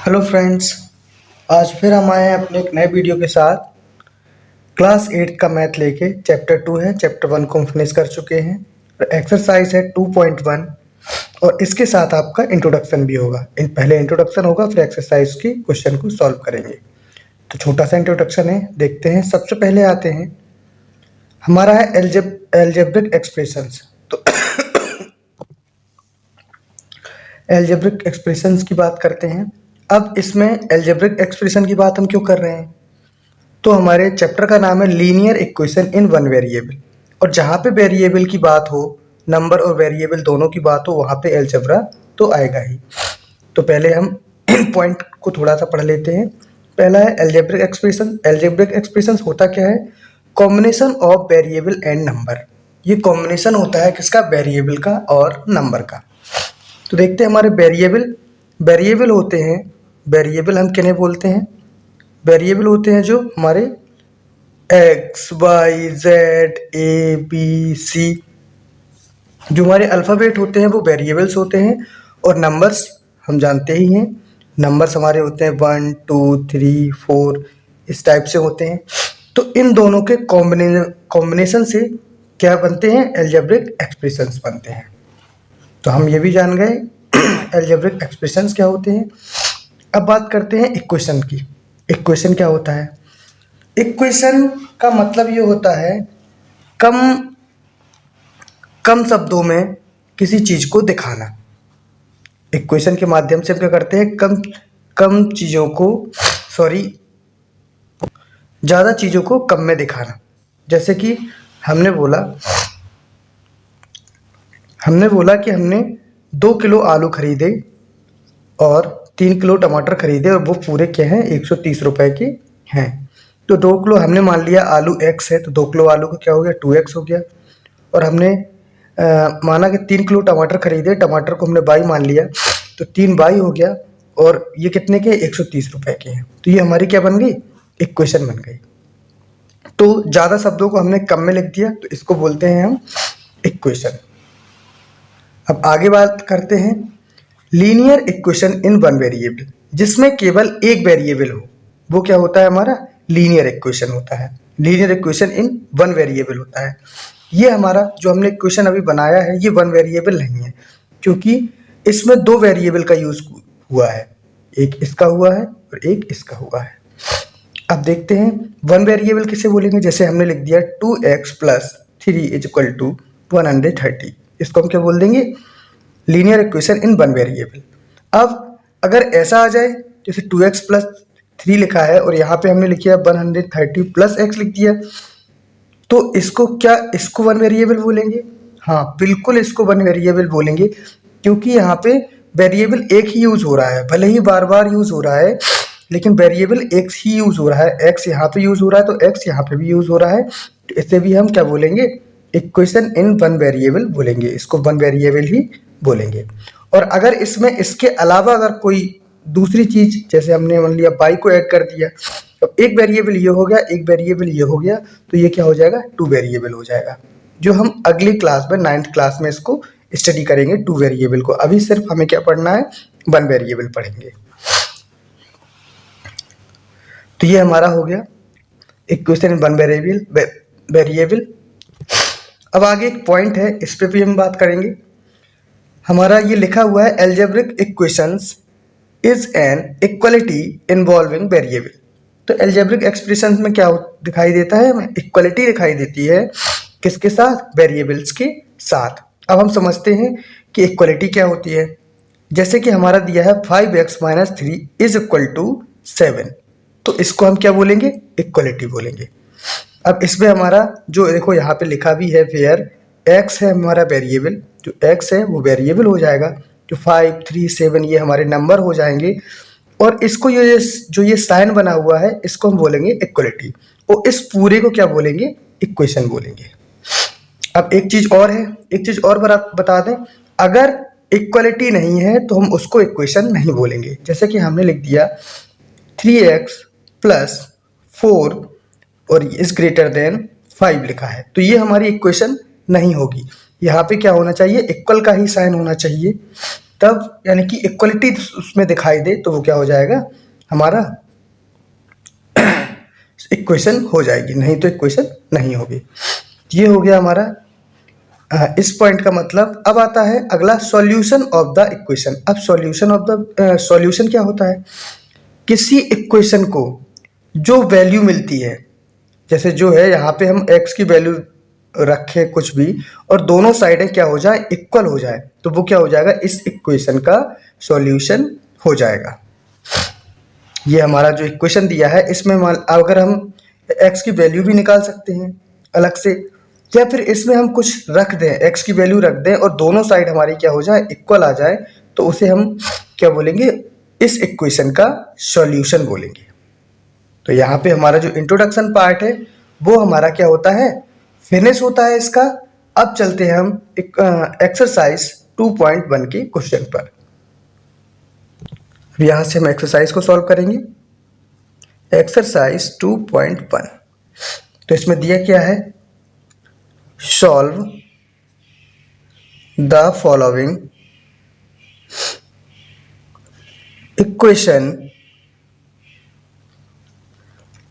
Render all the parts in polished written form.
Hello friends. आज फिर हम आए हैं अपने एक नए वीडियो के साथ। क्लास 8 का मैथ लेके चैप्टर 2 है। चैप्टर 1 को हम फिनिश कर चुके हैं और एक्सरसाइज है 2.1 और इसके साथ आपका इंट्रोडक्शन भी होगा। पहले इंट्रोडक्शन होगा, फिर एक्सरसाइज की क्वेश्चन को सॉल्व करेंगे। तो छोटा सा इंट्रोडक्शन है, देखते हैं। सबसे पहले आते हैं, हमारा है एल्जेब्रिक एक्सप्रेशंस। तो एल्जेब्रिक एक्सप्रेशंस की बात करते हैं। अब इसमें एल्जेब्रिक एक्सप्रेशन की बात हम क्यों कर रहे हैं, तो हमारे चैप्टर का नाम है linear equation in one variable, और जहाँ पे वेरिएबल की बात हो, नंबर और वेरिएबल दोनों की बात हो, वहाँ पे एल्जेब्रा तो आएगा ही। तो पहले हम इन पॉइंट को थोड़ा सा पढ़ लेते हैं। पहला है एल्जेब्रिक एक्सप्रेशन। एल्जेब्रिक एक्सप्रेशन होता क्या है? Combination of variable and number. ये कॉम्बिनेशन होता है किसका? वेरिएबल का और नंबर का। तो देखते हैं हमारे वेरिएबल होते हैं। वेरिएबल हम किन्हें बोलते हैं? वेरिएबल होते हैं जो हमारे X Y Z A B C, जो हमारे अल्फ़ाबेट होते हैं वो वेरिएबल्स होते हैं। और नंबर्स हम जानते ही हैं, नंबर्स हमारे होते हैं 1 2 3 4, इस टाइप से होते हैं। तो इन दोनों के कॉम्बिनेशन से क्या बनते हैं? एल्जेब्रिक एक्सप्रेशंस बनते हैं। तो हम ये भी जान गए एल्जेब्रिक एक्सप्रेशंस क्या होते हैं। अब बात करते हैं इक्वेशन की। इक्वेशन क्या होता है? इक्वेशन का मतलब ये होता है कम कम शब्दों में किसी चीज को दिखाना। इक्वेशन के माध्यम से हम क्या करते हैं? कम कम चीजों को, सॉरी, ज्यादा चीजों को कम में दिखाना। जैसे कि हमने बोला कि हमने 2 किलो आलू खरीदे और 3 किलो टमाटर खरीदे, और वो पूरे क्या हैं? 130 रुपए के हैं। तो 2 किलो हमने मान लिया आलू x है, तो 2 किलो आलू का क्या हो गया? 2x हो गया। और हमने माना कि 3 किलो टमाटर खरीदे, टमाटर को हमने बाई मान लिया, तो 3 बाई हो गया, और ये कितने के? 130 रुपए के हैं। तो ये हमारी क्या बन गई? इक्वेशन बन गई। तो ज़्यादा शब्दों को हमने कम में लिख दिया, तो इसको बोलते हैं हम इक्वेशन। अब आगे बात करते हैं linear equation in one variable, जिसमें केवल एक वेरिएबल हो, वो क्या होता है? हमारा लीनियर इक्वेशन होता है। Linear equation in one variable होता है। ये हमारा जो हमने इक्वेशन अभी बनाया है, ये वन वेरिएबल नहीं है, क्योंकि इसमें 2 वेरिएबल का यूज हुआ है। एक इसका हुआ है और एक इसका हुआ है। अब देखते हैं वन वेरिएबल किसे बोलेंगे। जैसे हमने लिख दिया 2x + 3 = 130, इसको हम क्या बोल देंगे? Linear equation in one variable. अब अगर ऐसा आ जाए, जैसे 2x + 3 लिखा है और यहाँ पे हमने लिखा 130 + x लिख दिया, तो इसको वन वेरिएबल बोलेंगे? हाँ, बिल्कुल इसको वन वेरिएबल बोलेंगे, क्योंकि यहाँ पे वेरिएबल एक ही यूज हो रहा है। भले ही बार बार यूज हो रहा है, लेकिन वेरिएबल एक ही यूज हो रहा है। x यहाँ पे यूज हो रहा है, तो x यहाँ पे भी यूज हो रहा है। तो इसे भी हम क्या बोलेंगे? इक्वेशन इन वन वेरिएबल बोलेंगे। इसको वन वेरिएबल ही बोलेंगे। और अगर इसमें इसके अलावा अगर कोई दूसरी चीज, जैसे हमने मान लिया बाई को ऐड कर दिया, तो एक वेरिएबल ये हो गया, एक वेरिएबल ये हो गया, तो ये क्या हो जाएगा? 2 वेरिएबल हो जाएगा, जो हम अगली क्लास में 9th क्लास में इसको स्टडी करेंगे 2 वेरिएबल को। अभी सिर्फ हमें क्या पढ़ना है? 1 वेरिएबल पढ़ेंगे। तो ये हमारा हो गया इक्वेशन इन वन वेरिएबल। अब आगे एक पॉइंट है, इस पे भी हम बात करेंगे। हमारा ये लिखा हुआ है algebraic equations is an equality involving variable. तो एल्जेब्रिक एक्सप्रेशन में क्या दिखाई देता है? हमें इक्वलिटी दिखाई देती है। किसके साथ? वेरिएबल्स के साथ। अब हम समझते हैं कि इक्वलिटी क्या होती है। जैसे कि हमारा दिया है 5x - 3 = 7, तो इसको हम क्या बोलेंगे? इक्वलिटी बोलेंगे। अब इसमें हमारा जो देखो यहाँ पे लिखा भी है, वेयर x है हमारा वेरिएबल, जो x है वो वेरिएबल हो जाएगा, जो 5 3 7 ये हमारे नंबर हो जाएंगे। और इसको ये जो ये साइन बना हुआ है, इसको हम बोलेंगे इक्वलिटी, और इस पूरे को क्या बोलेंगे? इक्वेशन बोलेंगे। अब एक चीज और है, एक चीज और बता दें, अगर इक्वलिटी नहीं है तो हम उसको इक्वेशन नहीं बोलेंगे। जैसे कि हमने लिख दिया 3x + 4 और इज ग्रेटर देन 5 लिखा है, तो ये हमारी इक्वेशन नहीं होगी। यहाँ पे क्या होना चाहिए? इक्वल का ही साइन होना चाहिए। तब यानी कि इक्वलिटी उसमें दिखाई दे तो वो क्या हो जाएगा, हमारा इक्वेशन हो जाएगी, नहीं तो इक्वेशन नहीं होगी। ये हो गया हमारा इस पॉइंट का मतलब। अब आता है अगला, सॉल्यूशन ऑफ द इक्वेशन। अब सॉल्यूशन क्या होता है, किसी इक्वेशन को जो वैल्यू मिलती है, जैसे जो है यहाँ पे हम x की वैल्यू रखे कुछ भी और दोनों साइडें क्या हो जाए, इक्वल हो जाए, तो वो क्या हो जाएगा, इस इक्वेशन का सॉल्यूशन हो जाएगा। ये हमारा जो इक्वेशन दिया है इसमें अगर हम x की वैल्यू भी निकाल सकते हैं अलग से, या फिर इसमें हम कुछ रख दें, x की वैल्यू रख दें और दोनों साइड हमारी क्या हो जाए, इक्वल आ जाए, तो उसे हम क्या बोलेंगे, इस इक्वेशन का सॉल्यूशन बोलेंगे। तो यहाँ पे हमारा जो इंट्रोडक्शन पार्ट है वो हमारा क्या होता है, फिनिश होता है इसका। अब चलते हैं हम एक्सरसाइज 2.1 के क्वेश्चन पर। अब यहाँ से हम एक्सरसाइज को सॉल्व करेंगे। एक्सरसाइज 2.1, तो इसमें दिया क्या है, solve the following equation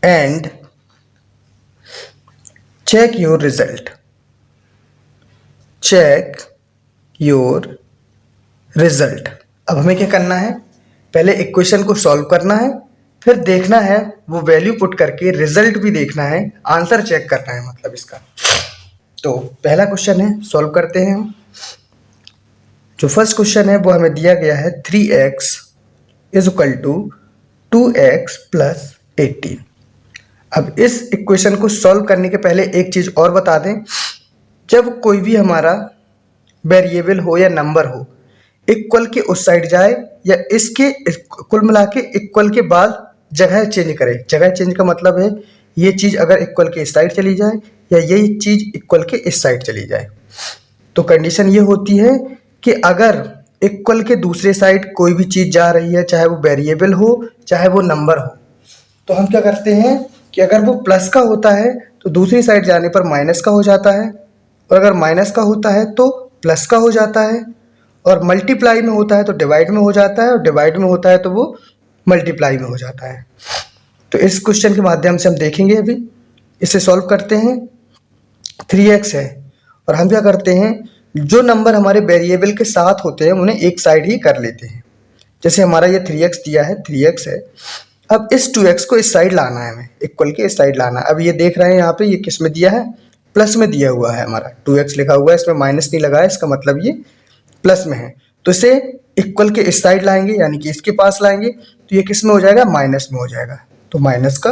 and check your result. Check your result. अब हमें क्या करना है, पहले इक्वेशन को सॉल्व करना है, फिर देखना है वो वैल्यू पुट करके रिजल्ट भी देखना है, आंसर चेक करना है मतलब इसका। तो पहला क्वेश्चन है, सॉल्व करते हैं हम। जो फर्स्ट क्वेश्चन है वो हमें दिया गया है 3x is equal to 2x plus 18। अब इस इक्वेशन को सॉल्व करने के पहले एक चीज और बता दें, जब कोई भी हमारा वेरिएबल हो या नंबर हो, इक्वल के उस साइड जाए या इसके कुल मिला के इक्वल के बाद जगह चेंज करे। जगह चेंज का मतलब है ये चीज अगर इक्वल के इस साइड चली जाए या यही चीज इक्वल के इस साइड चली जाए, तो कंडीशन ये होती है कि अगर इक्वल के दूसरे साइड कोई भी चीज जा रही है, चाहे वो वेरिएबल हो चाहे वो नंबर हो, तो हम क्या करते हैं कि अगर वो प्लस का होता है तो दूसरी साइड जाने पर माइनस का हो जाता है, और अगर माइनस का होता है तो प्लस का हो जाता है, और मल्टीप्लाई में होता है तो डिवाइड में हो जाता है, और डिवाइड में होता है तो वो मल्टीप्लाई में हो जाता है। तो इस क्वेश्चन के माध्यम से हम देखेंगे, अभी इसे सॉल्व करते हैं। 3x है और हम क्या करते हैं, जो नंबर हमारे वेरिएबल के साथ होते हैं उन्हें एक साइड ही कर लेते हैं। जैसे हमारा ये 3x दिया है, 3x है, अब इस 2x को इस साइड लाना है, हमें इक्वल के इस साइड लाना है। अब ये देख रहे हैं यहाँ पे ये किस में दिया है, प्लस में दिया हुआ है, हमारा 2x लिखा हुआ है, इसमें माइनस नहीं लगा है, इसका मतलब ये प्लस में है। तो इसे इक्वल के इस साइड लाएंगे यानी कि इसके पास लाएंगे, तो ये किस में हो जाएगा, माइनस में हो जाएगा। तो माइनस का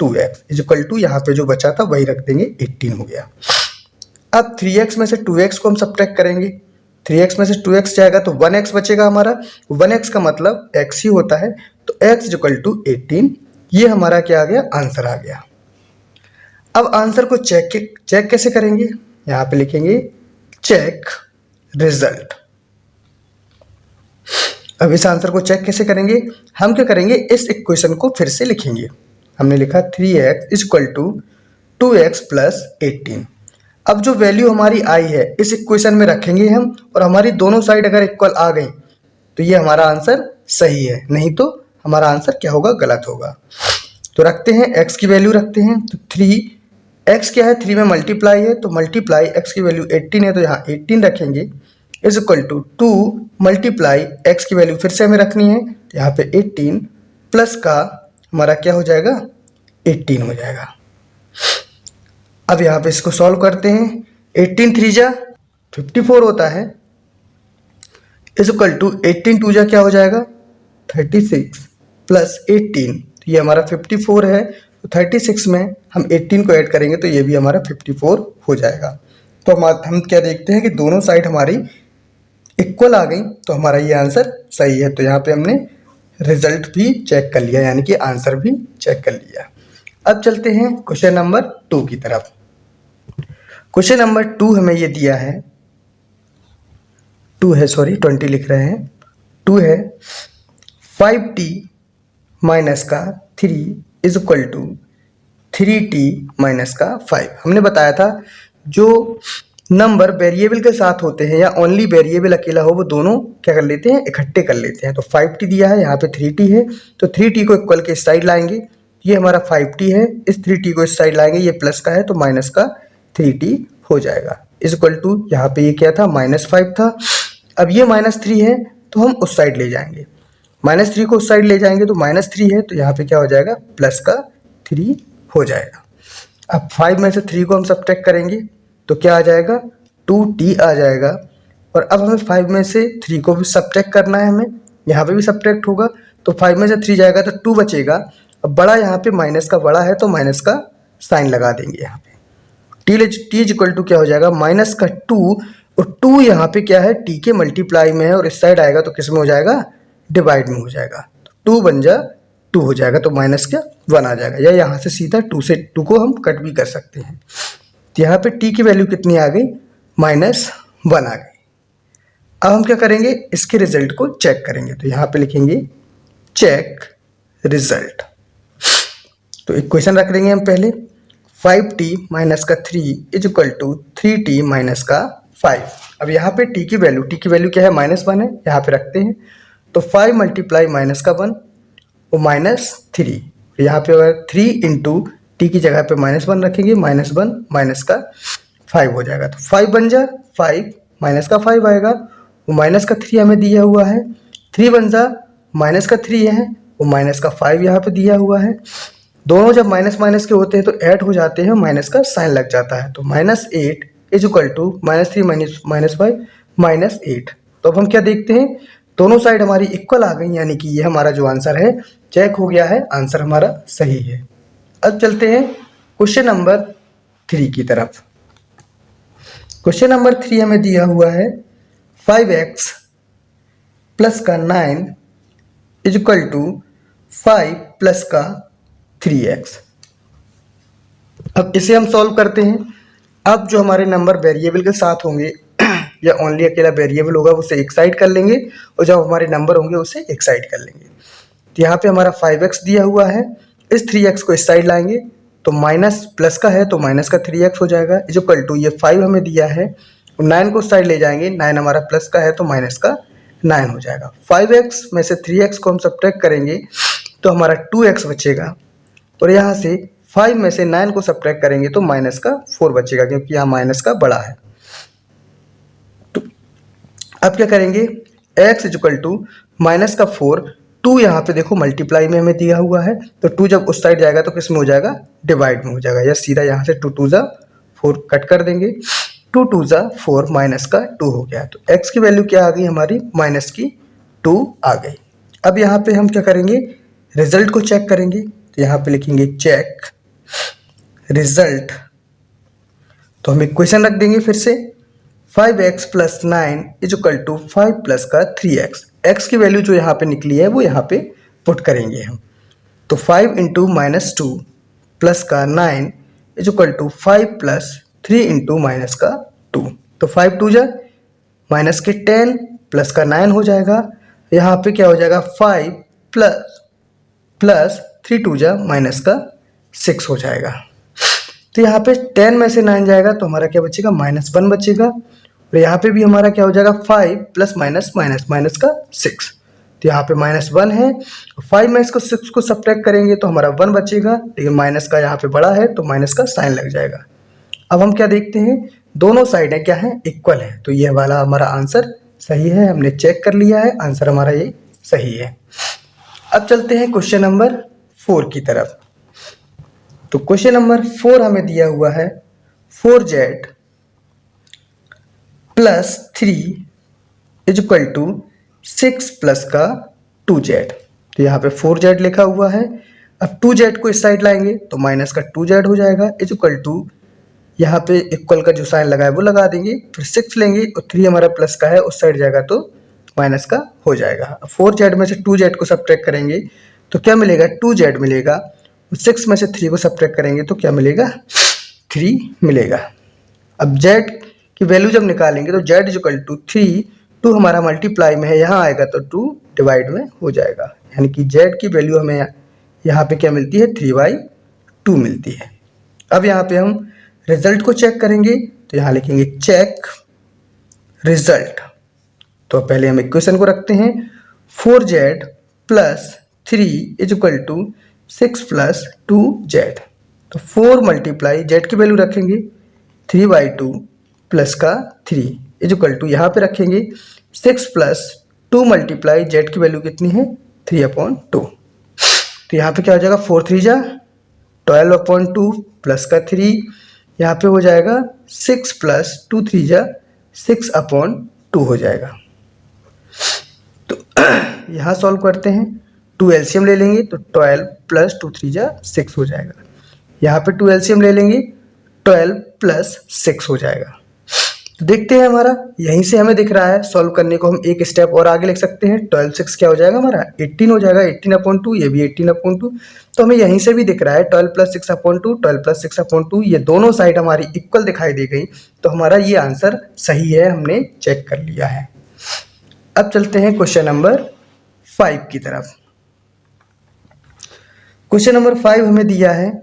2x इज इक्वल टू यहाँ पे जो बचा था वही रख देंगे, 18 हो गया। अब 3x में से 2x को हम सब्ट्रैक्ट करेंगे, 3x में से 2x जाएगा तो 1x बचेगा हमारा। 1x का मतलब x ही होता है, तो x इज इक्वल टू 18। ये हमारा क्या आ गया, आंसर आ गया। अब आंसर को चेक कैसे करेंगे, यहाँ पे लिखेंगे चेक रिजल्ट। अब इस आंसर को चेक कैसे करेंगे, हम क्या करेंगे, इस इक्वेशन को फिर से लिखेंगे। हमने लिखा 3x is equal to 2x plus 18। अब जो वैल्यू हमारी आई है इस इक्वेशन में रखेंगे हम, और हमारी दोनों साइड अगर इक्वल आ गई तो ये हमारा आंसर सही है, नहीं तो हमारा आंसर क्या होगा, गलत होगा। तो रखते हैं x की वैल्यू रखते हैं, तो 3x क्या है, 3 में मल्टीप्लाई है, तो मल्टीप्लाई x की वैल्यू 18 है तो यहाँ 18 रखेंगे, is equal to 2 multiply x की वैल्यू फिर से हमें रखनी है, तो यहाँ पे 18 प्लस का हमारा क्या हो जाएगा, 18 हो जाएगा। अब यहाँ पे इसको सॉल्व करते हैं, 18 3 जा 54 होता है, इज इक्वल टू 18 2 जा क्या हो जाएगा, 36 प्लस 18, तो ये हमारा 54 है। तो 36 में हम 18 को ऐड करेंगे तो ये भी हमारा 54 हो जाएगा। तो हम क्या देखते हैं कि दोनों साइड हमारी इक्वल आ गई, तो हमारा ये आंसर सही है। तो यहाँ पे हमने रिजल्ट भी चेक कर लिया, यानी कि आंसर भी चेक कर लिया। अब चलते हैं क्वेश्चन नंबर 2 की तरफ। क्वेश्चन नंबर 2 हमें ये दिया है, 20 लिख रहे हैं, 2 है 5t माइनस का 3 is equal to 3t minus का 5। हमने बताया था जो नंबर वेरिएबल के साथ होते हैं या ओनली वेरिएबल अकेला हो, वो दोनों क्या कर लेते हैं, इकट्ठे कर लेते हैं। तो 5t दिया है, यहाँ पे 3t है, तो 3t को इक्वल के इस साइड लाएंगे, ये हमारा 5t है, इस 3t को इस साइड लाएंगे, ये प्लस का है तो माइनस का 3t हो जाएगा। इज इक्वल टू यहाँ पे ये क्या था, -5 था। अब ये -3 है तो हम उस साइड ले जाएंगे, -3 को उस साइड ले जाएंगे तो -3 है, तो यहाँ पे क्या हो जाएगा, प्लस का 3 हो जाएगा। अब 5 में से 3 को हम सब्ट्रैक्ट करेंगे तो क्या आ जाएगा, 2t आ जाएगा। और अब हमें 5 में से 3 को भी सब्ट्रैक्ट करना है, हमें यहाँ पे भी सब्ट्रैक्ट होगा, तो 5 में से 3 जाएगा तो 2 बचेगा। अब बड़ा यहाँ पे माइनस का बड़ा है तो माइनस का साइन लगा देंगे यहाँ पे। t इज इक्वल टू क्या हो जाएगा, -2, और 2 यहाँ पे क्या है, t के मल्टीप्लाई में है, और इस साइड आएगा तो किस में हो जाएगा, डिवाइड में हो जाएगा। तो 2 बन जा 2 हो जाएगा, तो माइनस का 1 आ जाएगा, या यहाँ से सीधा 2 से 2 को हम कट भी कर सकते हैं। तो यहाँ पे t की वैल्यू कितनी आ गई, -1 आ गई। अब हम क्या करेंगे, इसके रिजल्ट को चेक करेंगे, तो यहाँ पे लिखेंगे चेक रिजल्ट। तो इक्वेशन रख देंगे हम पहले, 5t माइनस का 3 is equal to 3t minus का 5। अब यहाँ पे t की वैल्यू क्या है, -1 है, यहाँ पे रखते हैं। तो 5 मल्टीप्लाई माइनस का 1 और -3, यहाँ पे अगर 3 इंटू टी की जगह पे -1 रखेंगे, -1 माइनस का 5 हो जाएगा। तो 5 बन जा 5 माइनस का 5 आएगा, वो माइनस का 3 हमें दिया हुआ है, 3 बन जा माइनस का 3 है, वो माइनस का 5 यहाँ पे दिया हुआ है। दोनों जब माइनस माइनस के होते हैं तो ऐड हो जाते हैं, माइनस का साइन लग जाता है। तो -8 इज इक्वल टू -3 माइनस 5 -8। तो अब हम क्या देखते हैं, दोनों साइड हमारी इक्वल आ गई, यानी कि ये हमारा जो आंसर है चेक हो गया है, आंसर हमारा सही है। अब चलते हैं क्वेश्चन नंबर 3 की तरफ। क्वेश्चन नंबर 3 हमें दिया हुआ है 5x प्लस का 9 इज इक्वल टू 5 प्लस का 3x। अब इसे हम सॉल्व करते हैं। अब जो हमारे नंबर वेरिएबल के साथ होंगे या ओनली अकेला वेरिएबल होगा उसे एक साइड कर लेंगे, और जब हमारे नंबर होंगे उसे एक साइड कर लेंगे। तो यहाँ पे हमारा 5x दिया हुआ है, इस 3x को इस साइड लाएंगे तो माइनस प्लस का है तो माइनस का 3x हो जाएगा, इज इक्वल टू ये 5 हमें दिया है, 9 को साइड ले जाएंगे, 9 हमारा प्लस का है तो माइनस का 9 हो जाएगा। 5x में से 3x को हम सब्ट्रैक्ट करेंगे तो हमारा 2x बचेगा, और यहाँ से 5 में से 9 को सब्ट्रैक्ट करेंगे तो माइनस का 4 बचेगा, क्योंकि यहाँ माइनस का बड़ा है। तो अब क्या करेंगे, x is equal to minus का 4, 2 यहाँ पे देखो मल्टीप्लाई में हमें दिया हुआ है, तो 2 जब उस साइड जाएगा तो किस में हो जाएगा, डिवाइड में हो जाएगा, या सीधा यहाँ से 2 2 जा 4 कट कर देंगे, 2 2 जा 4 माइनस का 2 हो गया। तो x की वैल्यू क्या आ गई हमारी, माइनस की 2 आ गई। अब यहाँ पे हम क्या करेंगे, रिजल्ट को चेक करेंगे, तो यहाँ पे लिखेंगे चेक रिजल्ट। तो हम इक्वेशन रख देंगे फिर से, 5x plus 9 is equal to 5 plus का 3x। x की वैल्यू जो यहाँ पे निकली है वो यहाँ पे पुट करेंगे हम। तो 5 इंटू माइनस 2 प्लस का 9 is equal to 5 plus 3 into minus का 2। तो 5 2 जा माइनस के 10 प्लस का 9 हो जाएगा, यहाँ पे क्या हो जाएगा 5 प्लस 3 2 जा माइनस का 6 हो जाएगा। तो यहाँ पे 10 में से 9 जाएगा तो हमारा क्या बचेगा, -1 बचेगा, और यहाँ पे भी हमारा क्या हो जाएगा 5 प्लस माइनस माइनस का 6। तो यहाँ पे -1 है, 5 में इसको 6 को सब्ट्रैक्ट करेंगे तो हमारा 1 बचेगा, लेकिन माइनस का यहाँ पे बड़ा है तो माइनस का साइन लग जाएगा। अब हम क्या देखते हैं, दोनों साइडें क्या है, इक्वल है, तो ये वाला हमारा आंसर सही है, हमने चेक कर लिया है, आंसर हमारा ये सही है। अब चलते हैं क्वेश्चन नंबर 4 की तरफ। तो क्वेश्चन नंबर 4 हमें दिया हुआ है 4z plus 3 is equal to 6 plus का 2z। तो यहाँ पे 4z लिखा हुआ है, अब 2z को इस साइड लाएंगे तो माइनस का 2z हो जाएगा, इज इक्वल टू यहाँ पे इक्वल का जो साइन लगा है वो लगा देंगे, फिर 6 लेंगे और 3 हमारा प्लस का है उस साइड जाएगा तो माइनस का हो जाएगा। 4z में से 2z को सब्ट्रैक्ट करेंगे तो क्या मिलेगा, 2z मिलेगा, 6 में से 3 को सब्ट्रैक्ट करेंगे तो क्या मिलेगा, 3 मिलेगा। अब z की वैल्यू जब निकालेंगे तो z इज इक्वल टू 3, 2 हमारा मल्टीप्लाई में है, यहाँ आएगा तो 2 डिवाइड में हो जाएगा, यानी कि z की वैल्यू हमें यहाँ पे क्या मिलती है, 3/2 मिलती है। अब यहाँ पे हम रिजल्ट को चेक करेंगे, तो यहाँ लिखेंगे चेक रिजल्ट। तो पहले हम इक्वेशन को रखते हैं 4z plus 3 is equal to 6 plus 2z। तो 4 मल्टीप्लाई z की वैल्यू रखेंगे 3/2 प्लस का 3 इज इक्वल टू यहाँ पे रखेंगे 6 प्लस 2 मल्टीप्लाई z की वैल्यू कितनी है 3/2। तो यहाँ पे क्या हो जाएगा 4 3 जा 12/2 प्लस का 3, यहाँ पे हो जाएगा 6 प्लस 2 3 जा 6/2 हो जाएगा। तो यहाँ सॉल्व करते हैं, 2 एलसीएम ले लेंगे तो 12 प्लस 2 3 जा 6 हो जाएगा। यहाँ पे 2 एलसीएम ले लेंगे 12 प्लस 6 हो जाएगा। तो देखते हैं हमारा यहीं से हमें दिख रहा है सॉल्व करने को हम एक स्टेप और आगे लिख सकते हैं। 12 6 क्या हो जाएगा हमारा 18 हो जाएगा, 18/2, ये भी 18/2। तो हमें यहीं से भी दिख रहा है 12 प्लस 6/2, 12 प्लस 6/2, ये दोनों साइड हमारी इक्वल दिखाई दे गई। तो हमारा ये आंसर सही है, हमने चेक कर लिया है। अब चलते हैं क्वेश्चन नंबर 5 की तरफ। क्वेश्चन नंबर 5 हमें दिया है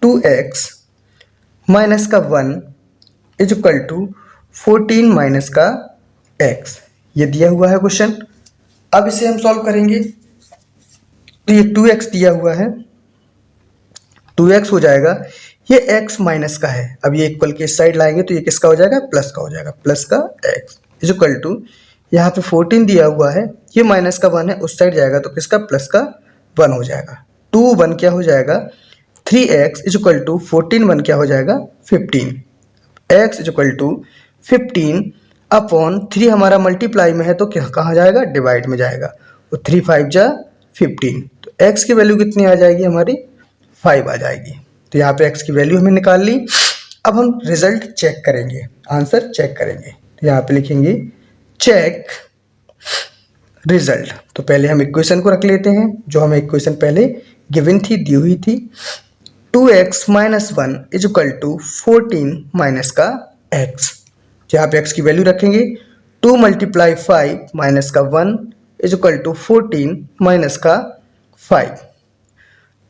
2x माइनस का 1 इज इक्वल टू 14 माइनस का x, ये दिया हुआ है क्वेश्चन। अब इसे हम सॉल्व करेंगे। तो ये 2x दिया हुआ है, 2x हो जाएगा, ये x माइनस का है। अब ये इक्वल के इस साइड लाएंगे तो ये किसका हो जाएगा प्लस का हो जाएगा, प्लस का x इज इक्वल टू यहाँ पे 14 दिया हुआ है, ये माइनस का 1 है, उस साइड जाएगा तो किसका प्लस का 1 हो जाएगा। 2 1 क्या हो जाएगा 3x इज इक्वल टू 14 1 क्या हो जाएगा 15, x इज इक्वल टू 15/3 हमारा मल्टीप्लाई में है तो क्या कहाँ जाएगा डिवाइड में जाएगा। तो 3 5 जा 15, तो x की वैल्यू कितनी आ जाएगी हमारी 5 आ जाएगी। तो यहाँ पे x की वैल्यू हमने निकाल ली। अब हम रिजल्ट चेक करेंगे, आंसर चेक करेंगे। तो यहाँ पे लिखेंगे चेक रिजल्ट। तो पहले हम इक्वेशन को रख लेते हैं, जो हमें इक्वेशन पहले गिवन थी, दी हुई थी। 2x minus 1 is equal to 14 minus का x। यहाँ पे x की वैल्यू रखेंगे 2 मल्टीप्लाई 5 माइनस का 1 इज इक्वल टू 14 माइनस का 5।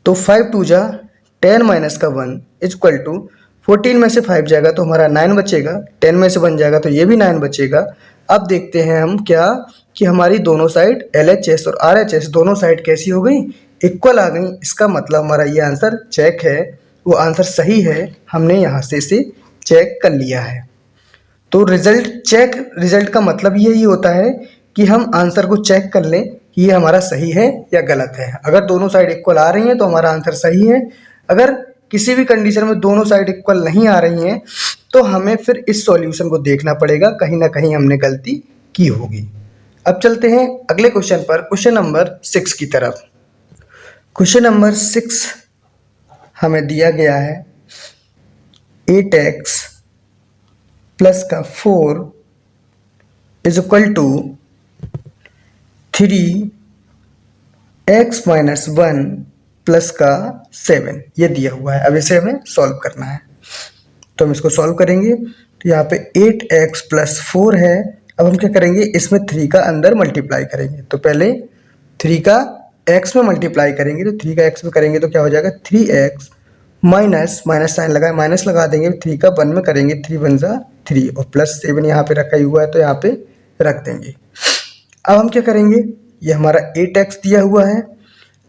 तो 5 2 जा 10 माइनस का 1 इज इक्वल टू 14 में से 5 जाएगा तो हमारा 9 बचेगा, 10 में से 1 जाएगा तो ये भी 9 बचेगा। अब देखते हैं हम क्या कि हमारी दोनों साइड LHS और RHS दोनों साइड कैसी हो गई इक्वल आ गई। इसका मतलब हमारा ये आंसर चेक है, वो आंसर सही है, हमने यहाँ से इसे चेक कर लिया है। तो रिजल्ट चेक रिजल्ट का मतलब यही होता है कि हम आंसर को चेक कर लें कि ये हमारा सही है या गलत है। अगर दोनों साइड इक्वल आ रही हैं तो हमारा आंसर सही है, अगर किसी भी कंडीशन में दोनों साइड इक्वल नहीं आ रही हैं तो हमें फिर इस सॉल्यूशन को देखना पड़ेगा, कहीं ना कहीं हमने गलती की होगी। अब चलते हैं अगले क्वेश्चन पर, क्वेश्चन नंबर 6 की तरफ। क्वेश्चन नंबर 6 हमें दिया गया है 8x प्लस का 4 is equal to 3x minus 1 plus का 7, ये दिया हुआ है। अब इसे हमें सॉल्व करना है, तो हम इसको सॉल्व करेंगे। तो यहाँ पे 8x प्लस 4 है। अब हम क्या करेंगे, इसमें 3 का अंदर मल्टीप्लाई करेंगे। तो पहले 3 का x में मल्टीप्लाई करेंगे, तो 3 का x में करेंगे तो क्या हो जाएगा 3x माइनस माइनस साइन लगाए माइनस लगा देंगे, 3 का 1 में करेंगे 3 1 जा 3 और प्लस 7 यहाँ पे रखा ही हुआ है तो यहाँ पे रख देंगे। अब हम क्या करेंगे, ये हमारा 8x दिया हुआ है,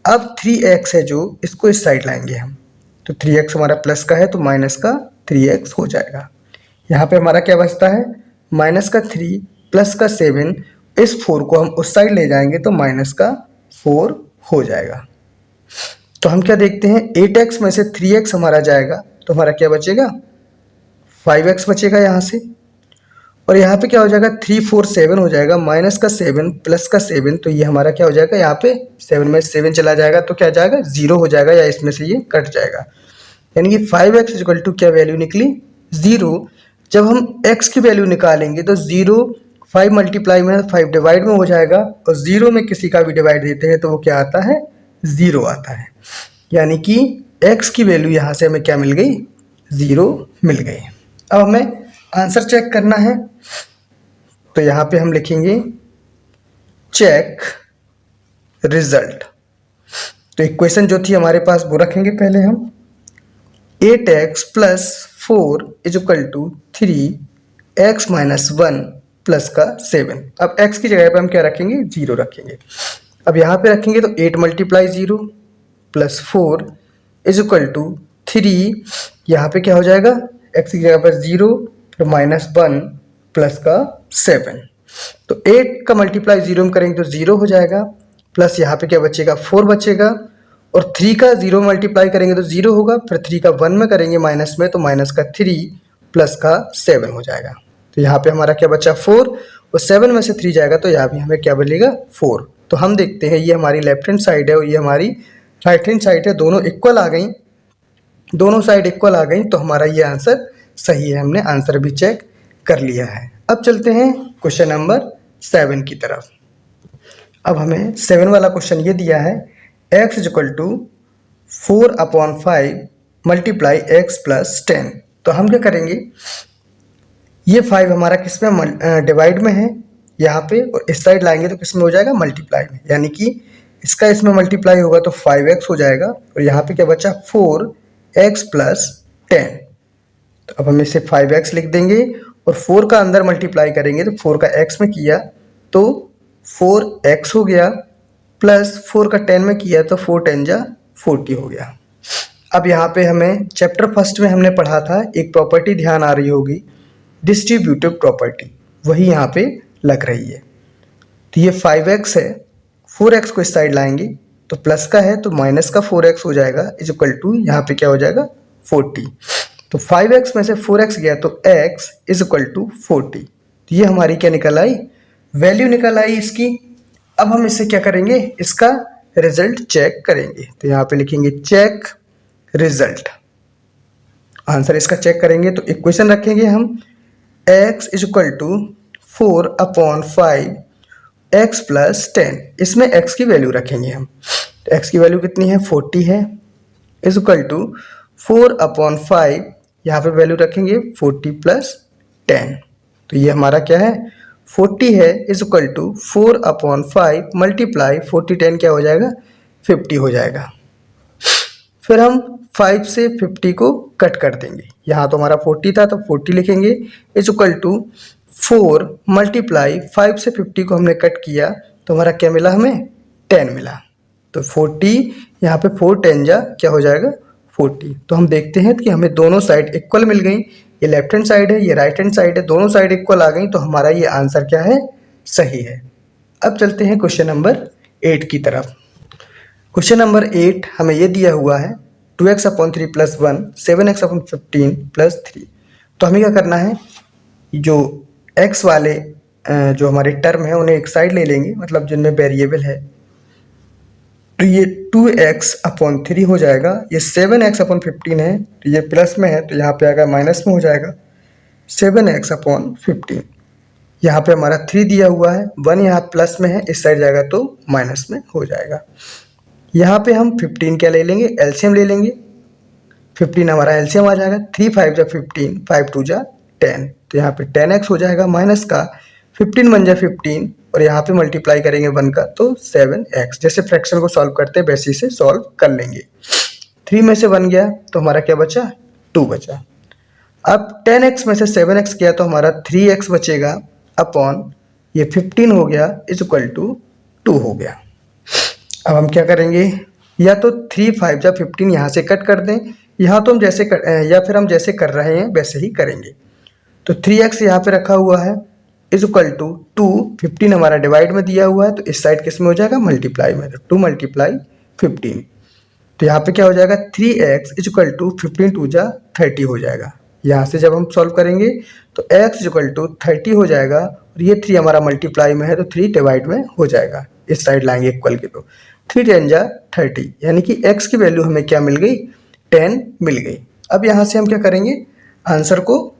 अब 3x है जो इसको इस साइड लाएंगे हम, तो 3x हमारा प्लस का है तो माइनस का 3x हो जाएगा। यहाँ पे हमारा क्या बचता है माइनस का 3 प्लस का 7, इस 4 को हम उस साइड ले जाएंगे तो माइनस का 4 हो जाएगा। तो हम क्या देखते हैं 8x में से 3x हमारा जाएगा तो हमारा क्या बचेगा 5x बचेगा यहाँ से, और यहाँ पे क्या हो जाएगा 3 4 7 हो जाएगा, माइनस का 7 प्लस का 7, तो ये हमारा क्या हो जाएगा यहाँ पे 7 में 7 चला जाएगा तो क्या जाएगा 0 हो जाएगा, या इसमें से ये कट जाएगा। यानी कि 5x इक्वल टू क्या वैल्यू निकली 0। जब हम x की वैल्यू निकालेंगे तो 0 5 मल्टीप्लाई में 5 डिवाइड में हो जाएगा, और 0 में किसी का भी डिवाइड देते हैं तो वो क्या आता है 0 आता है। यानी कि x की वैल्यू यहाँ से हमें क्या मिल गई 0 मिल गई। अब हमें आंसर चेक करना है, तो यहाँ पे हम लिखेंगे चेक रिजल्ट। तो इक्वेशन जो थी हमारे पास वो रखेंगे पहले हम 8x plus 4 is equal to 3x minus 1 plus का 7। अब x की जगह पे हम क्या रखेंगे, 0 रखेंगे। अब यहाँ पे रखेंगे तो 8 multiply 0 plus 4 is equal to 3, यहाँ पे क्या हो जाएगा, x की जगह पर 0 फिर माइनस 1 प्लस का 7। तो 8 का मल्टीप्लाई 0 में करेंगे तो 0 हो जाएगा, प्लस यहाँ पे क्या बचेगा, 4 बचेगा, और 3 का 0 मल्टीप्लाई करेंगे तो 0 होगा, फिर 3 का 1 में करेंगे माइनस में तो माइनस का 3 प्लस का 7 हो जाएगा। तो यहाँ पे हमारा क्या बचा, 4, और 7 में से 3 जाएगा तो यहाँ भी हमें क्या बनेगा, 4। तो हम देखते हैं ये हमारी लेफ्ट हैंड साइड है और ये हमारी राइट हैंड साइड है, दोनों इक्वल आ गई, दोनों साइड इक्वल आ गई, तो हमारा ये आंसर सही है। हमने आंसर भी चेक कर लिया है। अब चलते हैं क्वेश्चन नंबर 7 की तरफ। अब हमें 7 वाला क्वेश्चन ये दिया है, x is equal to 4/5 multiply x plus 10। तो हम क्या करेंगे, ये 5 हमारा किस में डिवाइड में है यहाँ पे, और इस साइड लाएंगे तो किस में हो जाएगा, मल्टीप्लाई में, यानी कि इसका इसमें मल्टीप्लाई होगा तो 5x हो जाएगा, और यहाँ पे क्या बचा, 4x प्लस 10। तो अब हम इसे 5x लिख देंगे, और 4 का अंदर मल्टीप्लाई करेंगे तो 4 का x में किया तो 4x हो गया, प्लस 4 का 10 में किया तो 4 10 जा 40 हो गया। अब यहाँ पे हमें चैप्टर फर्स्ट में हमने पढ़ा था, एक प्रॉपर्टी ध्यान आ रही होगी, डिस्ट्रीब्यूटिव प्रॉपर्टी, वही यहाँ पे लग रही है। तो ये 5x है, 4x को इस साइड लाएंगे तो प्लस का है तो माइनस का 4x हो जाएगा, इज इक्वल टू यहाँ पे क्या हो जाएगा, 40। तो 5x में से 4x गया तो x इज इक्वल टू 40। तो ये हमारी क्या निकल आई, वैल्यू निकल आई इसकी। अब हम इससे क्या करेंगे, इसका रिजल्ट चेक करेंगे। तो यहाँ पे लिखेंगे चेक रिजल्ट, आंसर इसका चेक करेंगे। तो इक्वेशन रखेंगे हम, x is equal to 4/5 x plus 10, इसमें x की वैल्यू रखेंगे हम। तो x की वैल्यू कितनी है, 40 है, इज इक्वल टू 4/5, यहाँ पे वैल्यू रखेंगे 40 प्लस 10। तो ये हमारा क्या है, 40 है, इज इक्वल टू 4/5 मल्टीप्लाई 40 10 क्या हो जाएगा, 50 हो जाएगा। फिर हम 5 से 50 को कट कर देंगे, यहाँ तो हमारा 40 था तो 40 लिखेंगे, इज इक्वल टू 4 मल्टीप्लाई 5 से 50 को हमने कट किया तो हमारा क्या मिला, हमें 10 मिला। तो 40 यहाँ पे 4 10 जा क्या हो जाएगा, 40। तो हम देखते हैं कि हमें दोनों साइड इक्वल मिल गई, ये लेफ्ट हैंड साइड है, ये राइट हैंड साइड है, दोनों साइड इक्वल आ गई, तो हमारा ये आंसर क्या है, सही है। अब चलते हैं क्वेश्चन नंबर 8 की तरफ। क्वेश्चन नंबर 8 हमें ये दिया हुआ है 2x/3 प्लस 1 7x/15 प्लस 3। तो हमें क्या करना है, जो x वाले जो हमारे टर्म है उन्हें एक साइड ले लेंगे, मतलब जिनमें वेरिएबल है। तो ये 2x/3 हो जाएगा, ये 7x/15 है तो ये प्लस में है तो यहाँ पे आएगा माइनस में हो जाएगा 7x/15। यहाँ पे हमारा 3 दिया हुआ है, 1 यहाँ प्लस में है, इस साइड जाएगा तो माइनस में हो जाएगा। यहाँ पे हम 15 क्या ले लेंगे, एलसीएम ले लेंगे, 15 हमारा एलसीएम आ जाएगा, 3 5 जा 15, 5 2 जा 10, तो यहाँ पे 10x हो जाएगा, माइनस का 15 1 जा 15, और यहाँ पे मल्टीप्लाई करेंगे 1 का तो 7x। जैसे फ्रैक्शन को सॉल्व करते हैं वैसे से सॉल्व कर लेंगे। 3 में से 1 गया तो हमारा क्या बचा, 2 बचा। अब 10x में से 7x गया तो हमारा 3x बचेगा, अपॉन ये 15 हो गया, इज इक्वल टू 2 हो गया। अब हम क्या करेंगे, या तो 3 5 जा 15 यहाँ से कट कर दें, यहाँ तो हम जैसे या फिर हम जैसे कर रहे हैं वैसे ही करेंगे। तो 3x यहाँ पे रखा हुआ है, इज इक्वल टू 2, 15 हमारा डिवाइड में दिया हुआ है तो इस साइड किस में हो जाएगा, मल्टीप्लाई में, तो 2 मल्टीप्लाई 15। तो यहाँ पे क्या हो जाएगा, 3x इज इक्वल टू 15 2 जा 30 हो जाएगा। यहाँ से जब हम सॉल्व करेंगे तो x इज इक्वल टू 30 हो जाएगा, और ये 3 हमारा मल्टीप्लाई में है तो 3 डिवाइड में हो जाएगा, इस साइड लाएंगे इक्वल के, तो 3 10 जा 30, यानी कि x की वैल्यू हमें क्या मिल गई, 10 मिल गई। अब यहाँ से हम क्या करेंगे, आंसर को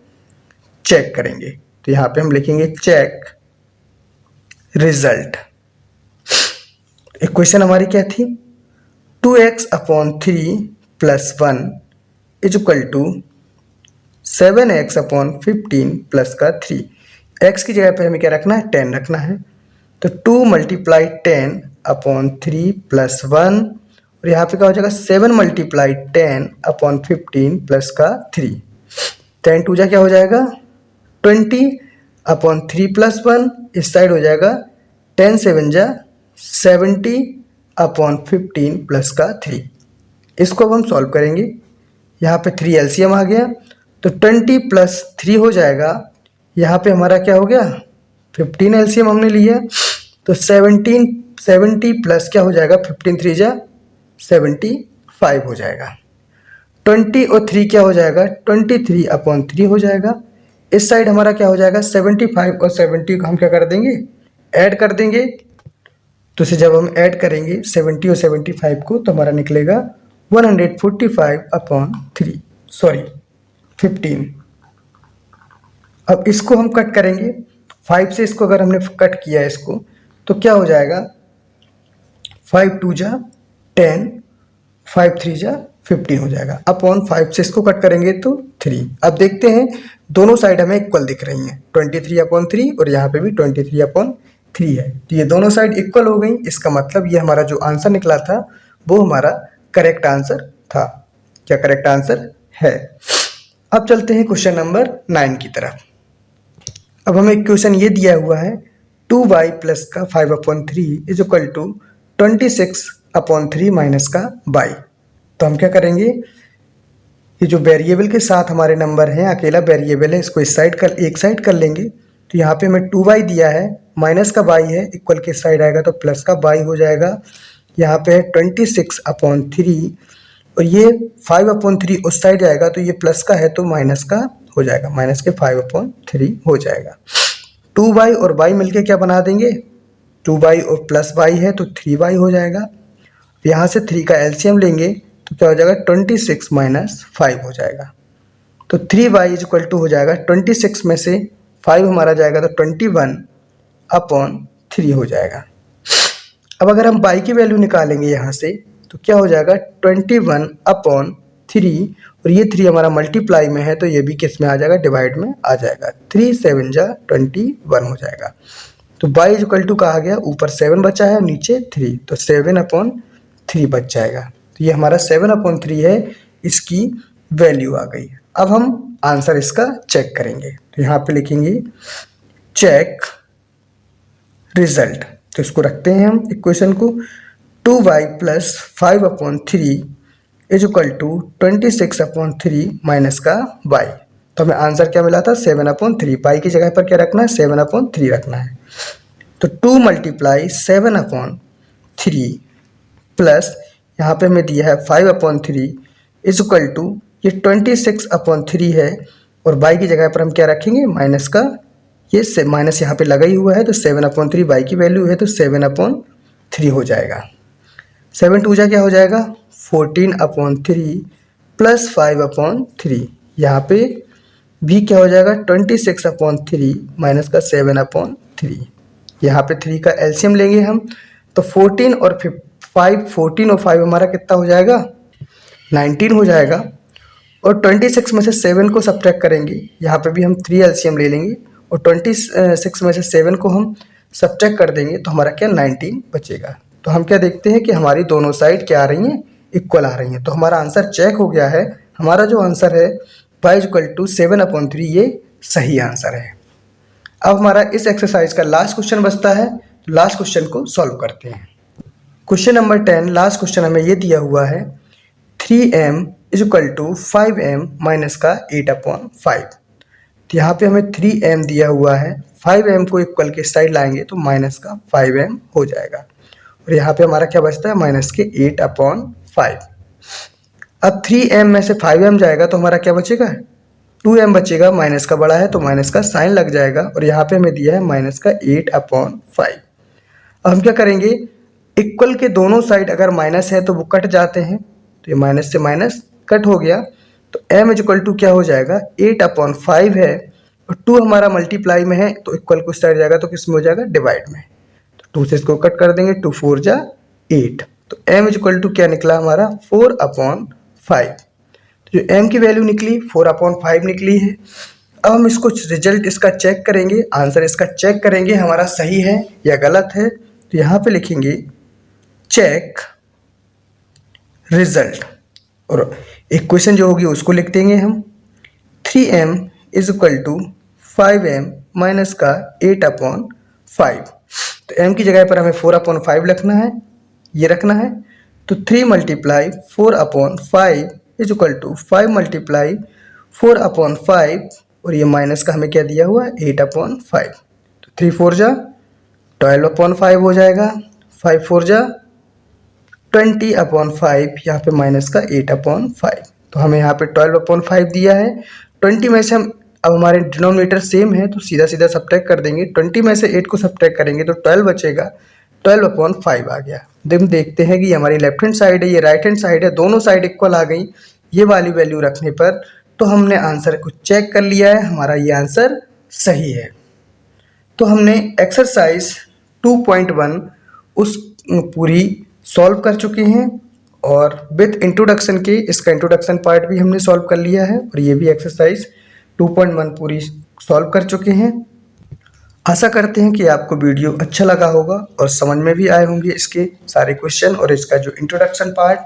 चेक करेंगे। तो यहाँ पे हम लिखेंगे चेक रिजल्ट। इक्वेशन हमारी क्या थी, 2x/3 plus 1 is equal to 7x/15 plus का 3। x की जगह पे हमें क्या रखना है, 10 रखना है, तो 2 मल्टीप्लाई 10/3 प्लस 1, और यहाँ पे क्या हो जाएगा 7 मल्टीप्लाई 10/15 प्लस का 3। 10 टू जा क्या हो जाएगा 20/3+1, इस साइड हो जाएगा 10 7 जा 70/15 प्लस का 3। इसको अब हम सॉल्व करेंगे। यहाँ पे 3 एलसीएम आ गया तो 20 + 3 हो जाएगा। यहाँ पे हमारा क्या हो गया 15 एलसीएम हमने लिया तो 70 प्लस क्या हो जाएगा 15 3 जा 75 हो जाएगा। 20 और 3 क्या हो जाएगा 23/3 हो जाएगा। इस साइड हमारा क्या हो जाएगा 75 और 70 को हम क्या कर देंगे ऐड कर देंगे। तो इसे जब हम ऐड करेंगे 70 और 75 को तो हमारा निकलेगा 145/3 सॉरी 15। अब इसको हम कट करेंगे 5 से। इसको अगर हमने कट किया इसको तो क्या हो जाएगा 5 2 जा 10 5 3 जा 15 हो जाएगा। अपॉन 5 से इसको कट करेंगे तो 3। अब देखते हैं दोनों साइड हमें इक्वल दिख रही हैं 23/3 और यहाँ पे भी 23/3 है तो ये दोनों साइड इक्वल हो गई। इसका मतलब ये हमारा जो आंसर निकला था वो हमारा करेक्ट आंसर था। क्या करेक्ट आंसर है। अब चलते हैं क्वेश्चन नंबर 9 की तरफ। अब हमें क्वेश्चन ये दिया हुआ है 2y प्लस का 5/3 इज इक्वल टू 26/3 माइनस का y। तो हम क्या करेंगे ये जो वेरिएबल के साथ हमारे नंबर हैं अकेला वेरिएबल है इसको इस साइड कर एक साइड कर लेंगे। तो यहाँ पे हमें 2y दिया है माइनस का y है इक्वल के साइड आएगा तो प्लस का y हो जाएगा। यहाँ पे है 26/3 और ये 5/3 उस साइड जाएगा तो ये प्लस का है तो माइनस का हो जाएगा माइनस के 5/3 हो जाएगा। 2y और y मिलके क्या बना देंगे 2y और प्लस y है तो 3y हो जाएगा। यहाँ से 3 का एलसीएम लेंगे तो क्या हो जाएगा 26 - 5 हो जाएगा। तो 3y = हो जाएगा 26 में से 5 हमारा जाएगा तो 21/3 हो जाएगा। अब अगर हम y की वैल्यू निकालेंगे यहाँ से तो क्या हो जाएगा 21/3 और ये 3 हमारा मल्टीप्लाई में है तो ये भी किस में आ जाएगा डिवाइड में आ जाएगा। 3 7 जा 21 हो जाएगा। तो y = कहा गया ऊपर 7 बचा है नीचे 3 तो 7/3 बच जाएगा। तो ये हमारा 7/3 है इसकी वैल्यू आ गई। अब हम आंसर इसका चेक करेंगे तो यहाँ पे लिखेंगे चेक रिजल्ट। तो इसको रखते हैं हम इक्वेशन को 2y + 5/3 = 26/3 माइनस का y। तो हमें आंसर क्या मिला था 7/3। y की जगह पर क्या रखना है 7/3 रखना है। तो 2 × 7/3 प्लस यहाँ पे हमें दिया है 5/3 = ये 26/3 है और y की जगह पर हम क्या रखेंगे माइनस का ये से माइनस यहाँ पे लगा ही हुआ है तो 7/3 y की वैल्यू है तो 7/3 हो जाएगा। 7 2 जा क्या हो जाएगा 14/3 प्लस 5/3 यहाँ पे भी क्या हो जाएगा 26/3 माइनस का 7/3। यहाँ पे 3 का एलसीएम लेंगे हम तो 14 और 5 हमारा कितना हो जाएगा 19 हो जाएगा। और 26 में से 7 को सब्ट्रैक्ट करेंगे यहाँ पे भी हम 3 एलसीएम ले लेंगे और 26 में से 7 को हम सब्ट्रैक्ट कर देंगे तो हमारा क्या 19 बचेगा। तो हम क्या देखते हैं कि हमारी दोनों साइड क्या आ रही हैं इक्वल आ रही हैं। तो हमारा आंसर चेक हो गया है। हमारा जो आंसर है y = 7/3 ये सही आंसर है। अब हमारा इस एक्सरसाइज का लास्ट क्वेश्चन बचता है। तो लास्ट क्वेश्चन को सॉल्व करते हैं। क्वेश्चन नंबर 10 लास्ट क्वेश्चन हमें ये दिया हुआ है 3m = 5m माइनस का 8/5। तो यहाँ पे हमें 3m दिया हुआ है 5m को इक्वल के साइड लाएंगे तो माइनस का 5m हो जाएगा और यहाँ पे हमारा क्या बचता है माइनस के 8/5। अब 3m में से 5m जाएगा तो हमारा क्या बचेगा 2m बचेगा। माइनस का बड़ा है तो माइनस का साइन लग जाएगा और यहाँ पे हमें दिया है माइनस का 8/5। अब हम क्या करेंगे इक्वल के दोनों साइड अगर माइनस है तो वो कट जाते हैं तो ये माइनस से माइनस कट हो गया। तो m = क्या हो जाएगा 8/5 है और 2 हमारा मल्टीप्लाई में है तो इक्वल को साइड जाएगा तो किस में हो जाएगा डिवाइड में। तो 2 से इसको कट कर देंगे 2 4 जा 8। तो m = क्या निकला हमारा 4/5। तो जो m की वैल्यू निकली 4/5 निकली है। अब हम इसको रिजल्ट इसका चेक करेंगे आंसर इसका चेक करेंगे हमारा सही है या गलत है। तो यहाँ पे लिखेंगे चेक रिजल्ट और इक्वेशन जो होगी उसको लिख देंगे हम 3m is equal to 5m minus का 8/5। तो m की जगह पर हमें 4/5 लिखना है, ये रखना है। तो 3 multiply 4/5 is equal to 5 multiply 4/5 और ये माइनस का हमें क्या दिया हुआ है 8/5। तो 3 4 जा 12/5 हो जाएगा, 5 4 जा 20/5, यहाँ पे माइनस का 8/5। तो हमें यहाँ पे 12/5 दिया है। 20 में से हम अब हमारे डिनोमिनेटर सेम है तो सीधा सीधा सब्ट्रैक्ट कर देंगे। 20 में से 8 को सब्ट्रैक्ट करेंगे तो 12 बचेगा, 12/5 आ गया। हम देखते हैं कि ये हमारी लेफ्ट हैंड साइड है, ये राइट हैंड साइड है, दोनों साइड इक्वल आ गई। ये वाली वैल्यू रखने पर तो हमने आंसर को चेक कर लिया है, हमारा ये आंसर सही है। तो हमने एक्सरसाइज 2.1 उस पूरी सॉल्व कर चुके हैं और विथ इंट्रोडक्शन के इसका इंट्रोडक्शन पार्ट भी हमने सॉल्व कर लिया है और ये भी एक्सरसाइज 2.1 पूरी सॉल्व कर चुके हैं। आशा करते हैं कि आपको वीडियो अच्छा लगा होगा और समझ में भी आए होंगे इसके सारे क्वेश्चन और इसका जो इंट्रोडक्शन पार्ट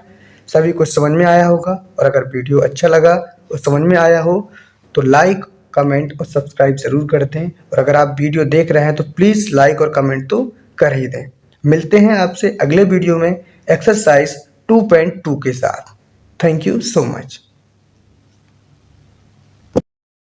सभी कुछ समझ में आया होगा। और अगर वीडियो अच्छा लगा और समझ में आया हो तो लाइक, कमेंट और सब्सक्राइब ज़रूर कर दें। और अगर आप वीडियो देख रहे हैं तो प्लीज़ लाइक और कमेंट तो कर ही दें। मिलते हैं आपसे अगले वीडियो में एक्सरसाइज 2.2 के साथ। Thank you so much.